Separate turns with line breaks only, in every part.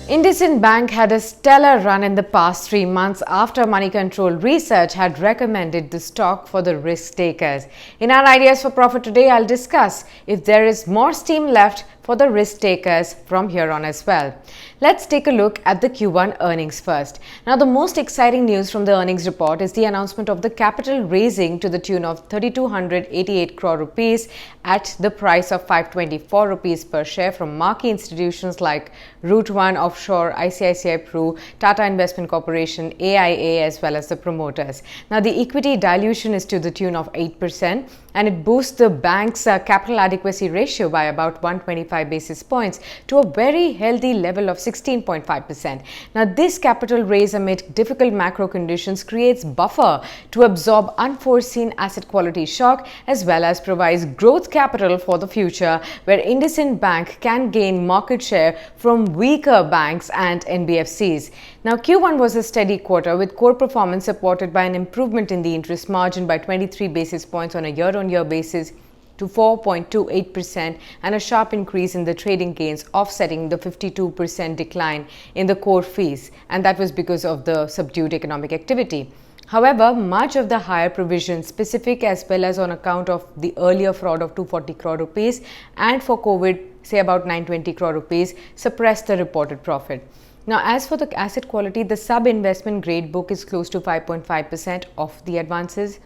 IndusInd Bank had a stellar run in the past 3 months after Moneycontrol research had recommended the stock for the risk takers. In our ideas for profit today, I'll discuss if there is more steam left for the risk takers from here on as well. Let's take a look at the Q1 earnings first. Now, the most exciting news from the earnings report is the announcement of the capital raising to the tune of 3,288 crore rupees at the price of 524 rupees per share from marquee institutions like Route 1 Offshore, ICICI Pru, Tata Investment Corporation, AIA, as well as the promoters. Now, the equity dilution is to the tune of 8%, and it boosts the bank's capital adequacy ratio by about 125 basis points to a very healthy level of 16.5%. Now, this capital raise amid difficult macro conditions creates buffer to absorb unforeseen asset quality shock as well as provides growth capital for the future, where IndusInd Bank can gain market share from weaker banks and NBFCs. Now, Q1 was a steady quarter with core performance supported by an improvement in the interest margin by 23 basis points on a year-on-year basis to 4.28% and a sharp increase in the trading gains offsetting the 52% decline in the core fees, and that was because of the subdued economic activity. However, much of the higher provision specific as well as on account of the earlier fraud of 240 crore rupees and for COVID, say about 920 crore rupees, suppressed the reported profit. Now, as for the asset quality, the sub-investment grade book is close to 5.5% of the advances.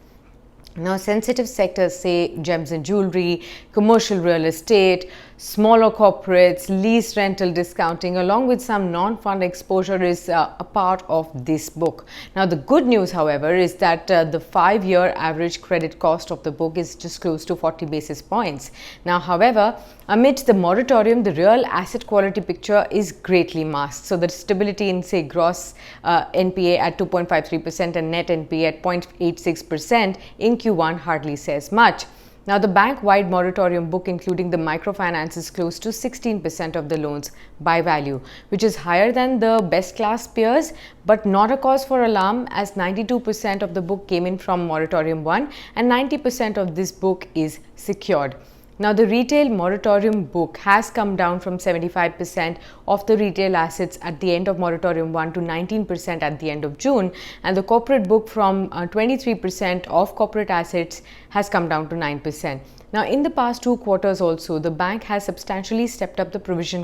Now, sensitive sectors say gems and jewelry, commercial real estate, smaller corporates, lease rental discounting, along with some non-fund exposure is a part of this book. Now, the good news, however, is that the 5-year average credit cost of the book is just close to 40 basis points. Now, however, amidst the moratorium, the real asset quality picture is greatly masked. So, the stability in, say, gross NPA at 2.53% and net NPA at 0.86% in Q1 hardly says much. Now, the bank-wide moratorium book, including the microfinance, is close to 16% of the loans by value, which is higher than the best-class peers, but not a cause for alarm, as 92% of the book came in from moratorium 1 and 90% of this book is secured. Now, the retail moratorium book has come down from 75% of the retail assets at the end of moratorium 1 to 19% at the end of June, and the corporate book from 23% of corporate assets has come down to 9%. Now, in the past 2 quarters also, the bank has substantially stepped up the provision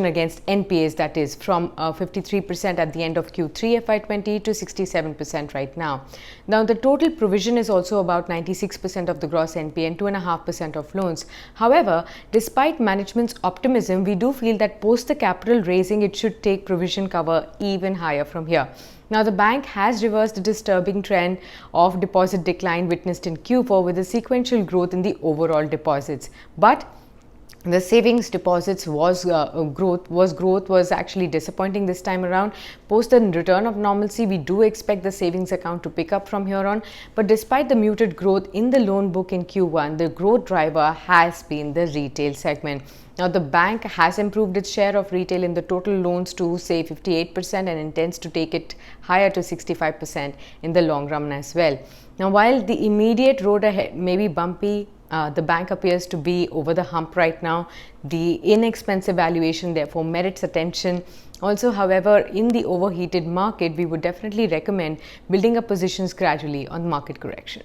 against NPAs, that is, from 53% at the end of Q3 FY20 to 67% right now. Now, the total provision is also about 96% of the gross NPA and 2.5% of loans. However, despite management's optimism, we do feel that post the capital raising, it should take provision cover even higher from here. Now, the bank has reversed the disturbing trend of deposit decline witnessed in Q4 with a sequential growth in the overall deposits. But the savings deposits was actually disappointing this time around. Post the return of normalcy, we do expect the savings account to pick up from here on. But despite the muted growth in the loan book in Q1, the growth driver has been the retail segment. Now, the bank has improved its share of retail in the total loans to, say, 58% and intends to take it higher to 65% in the long run as well. Now, while the immediate road ahead may be bumpy, the bank appears to be over the hump right now. The inexpensive valuation therefore merits attention. Also, however, in the overheated market, we would definitely recommend building up positions gradually on market correction.